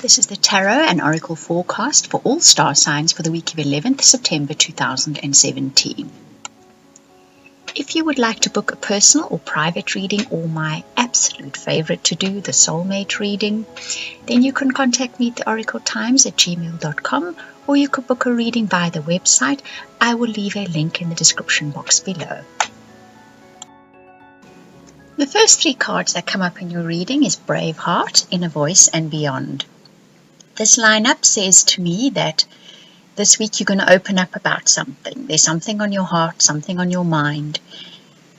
This is the Tarot and Oracle forecast for all star signs for the week of 11th September 2017. If you would like to book a personal or private reading, or my absolute favorite to do, the soulmate reading, then you can contact me at theoracletimes@gmail.com, or you could book a reading via the website. I will leave a link in the description box below. The first three cards that come up in your reading is Braveheart, Inner Voice, and Beyond. This lineup says to me that this week you're going to open up about something. There's something on your heart, something on your mind,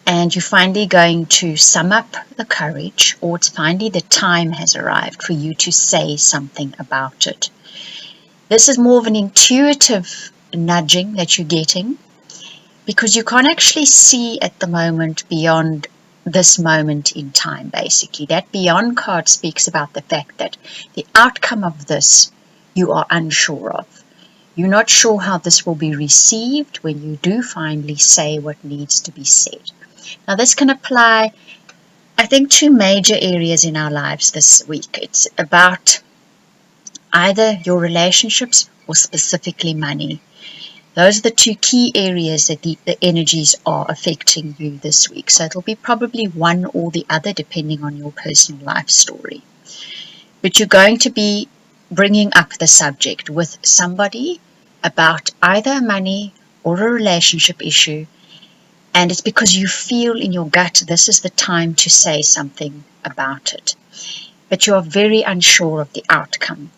and you're finally going to sum up the courage, or it's finally the time has arrived for you to say something about it. This is more of an intuitive nudging that you're getting, because you can't actually see at the moment beyond this moment in time. Basically, that Beyond card speaks about the fact that the outcome of this you are unsure of. You're not sure how this will be received when you do finally say what needs to be said. Now, this can apply, I think, two major areas in our lives this week. It's about either your relationships or specifically money. Those are the two key areas that the energies are affecting you this week. So it'll be probably one or the other depending on your personal life story. But you're going to be bringing up the subject with somebody about either money or a relationship issue. And it's because you feel in your gut this is the time to say something about it. But you are very unsure of the outcome.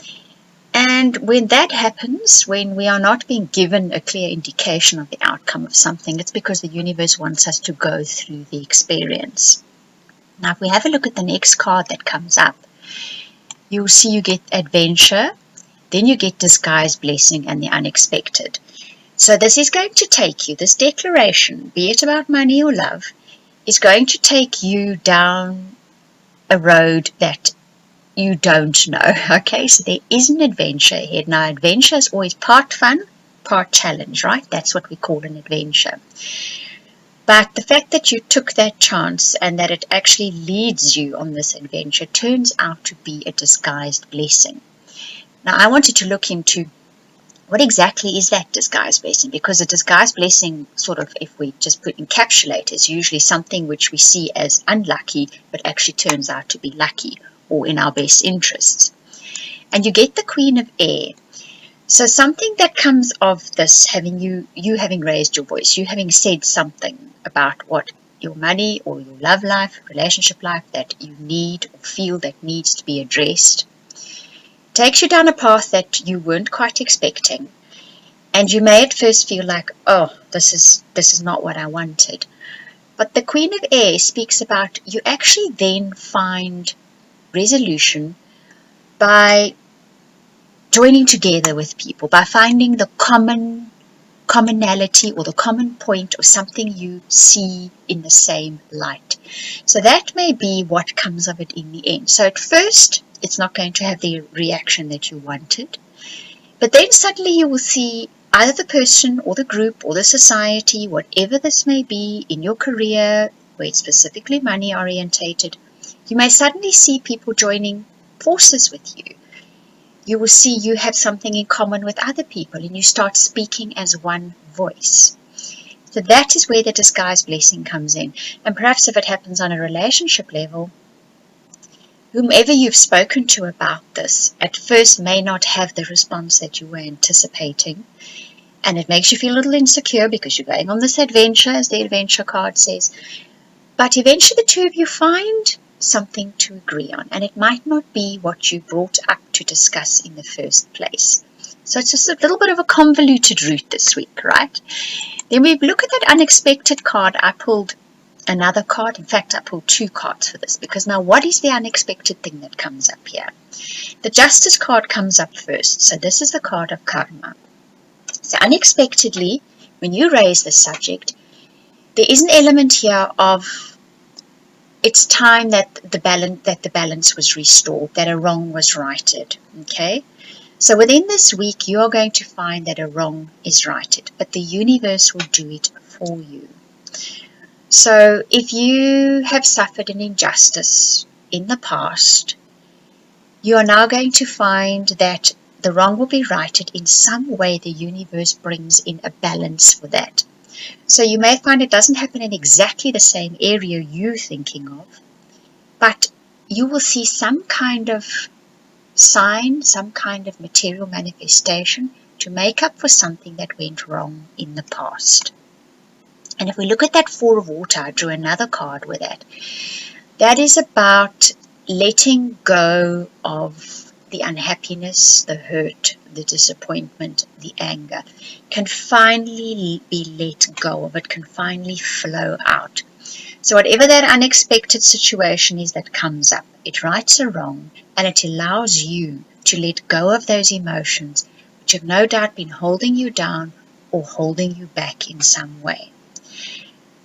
And when that happens, when we are not being given a clear indication of the outcome of something, it's because the universe wants us to go through the experience. Now, if we have a look at the next card that comes up, you'll see you get adventure, then you get disguised blessing and the unexpected. So this is going to take you, this declaration, be it about money or love, is going to take you down a road that you don't know. Okay, so there is an adventure ahead. Now, adventure is always part fun, part challenge, right? That's what we call an adventure. But the fact that you took that chance and that it actually leads you on this adventure turns out to be a disguised blessing. Now, I wanted to look into what exactly is that disguised blessing, because a disguised blessing, sort of, if we just encapsulate, is usually something which we see as unlucky but actually turns out to be lucky, or in our best interests. And you get the Queen of Air. So something that comes of this, having you having raised your voice, you having said something about what your money or your love life, relationship life that you need or feel that needs to be addressed, takes you down a path that you weren't quite expecting. And you may at first feel like, oh, this is not what I wanted. But the Queen of Air speaks about you actually then find resolution by joining together with people, by finding the commonality or the common point of something you see in the same light. So that may be what comes of it in the end. So at first, it's not going to have the reaction that you wanted, but then suddenly you will see either the person or the group or the society, whatever this may be in your career, where it's specifically money orientated, you may suddenly see people joining forces with you. You will see you have something in common with other people and you start speaking as one voice. So that is where the disguised blessing comes in. And perhaps if it happens on a relationship level, whomever you've spoken to about this at first may not have the response that you were anticipating. And it makes you feel a little insecure because you're going on this adventure, as the adventure card says. But eventually the two of you find something to agree on, and it might not be what you brought up to discuss in the first place. So it's just a little bit of a convoluted route this week, right? Then we look at that unexpected card. I pulled another card. In fact, I pulled two cards for this, because now what is the unexpected thing that comes up here? The Justice card comes up first. So this is the card of karma. So unexpectedly, when you raise the subject, there is an element here of it's time that the balance was restored, that a wrong was righted. Okay, so within this week you are going to find that a wrong is righted, but the universe will do it for you. So if you have suffered an injustice in the past, you are now going to find that the wrong will be righted in some way. The universe brings in a balance for that. So you may find it doesn't happen in exactly the same area you're thinking of, but you will see some kind of sign, some kind of material manifestation to make up for something that went wrong in the past. And if we look at that Four of Water, I drew another card with that. That is about letting go of the unhappiness, the hurt, the disappointment, the anger. Can finally be let go of it, can finally flow out. So whatever that unexpected situation is that comes up, it rights a wrong, and it allows you to let go of those emotions which have no doubt been holding you down or holding you back in some way.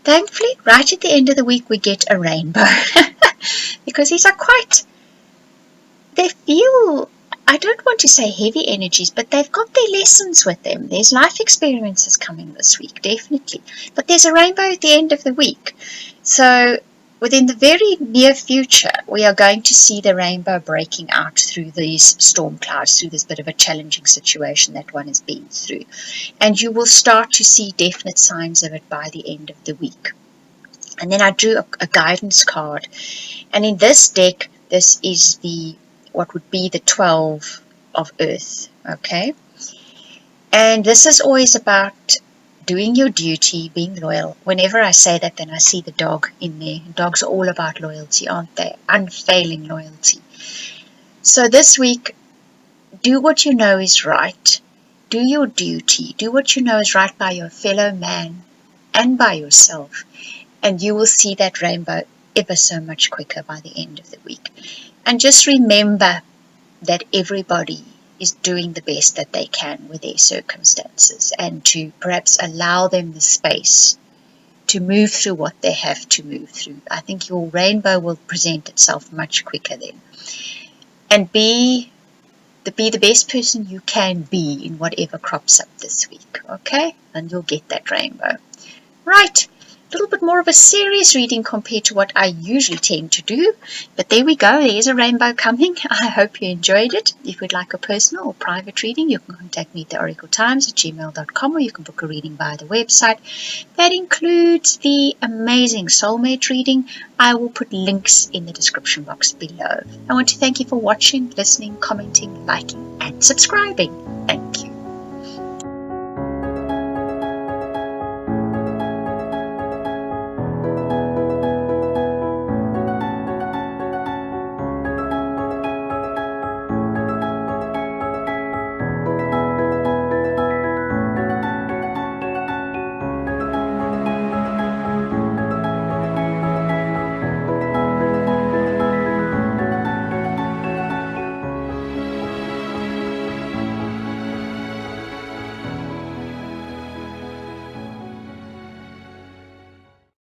Thankfully, right at the end of the week, we get a rainbow because these are they feel, I don't want to say heavy energies, but they've got their lessons with them. There's life experiences coming this week, definitely. But there's a rainbow at the end of the week. So within the very near future, we are going to see the rainbow breaking out through these storm clouds, through this bit of a challenging situation that one has been through. And you will start to see definite signs of it by the end of the week. And then I drew a guidance card. And in this deck, this is what would be the 12 of Earth, okay? And this is always about doing your duty, being loyal. Whenever I say that, then I see the dog in there. Dogs are all about loyalty, aren't they? Unfailing loyalty. So this week, do what you know is right. Do your duty. Do what you know is right by your fellow man and by yourself. And you will see that rainbow ever so much quicker by the end of the week. And just remember that everybody is doing the best that they can with their circumstances, and to perhaps allow them the space to move through what they have to move through. I think your rainbow will present itself much quicker then. And be the best person you can be in whatever crops up this week, okay? And you'll get that rainbow. Right. A little bit more of a serious reading compared to what I usually tend to do. But there we go. There's a rainbow coming. I hope you enjoyed it. If you'd like a personal or private reading, you can contact me at theoracletimes@gmail.com, or you can book a reading via the website. That includes the amazing soulmate reading. I will put links in the description box below. I want to thank you for watching, listening, commenting, liking, and subscribing. Thank you.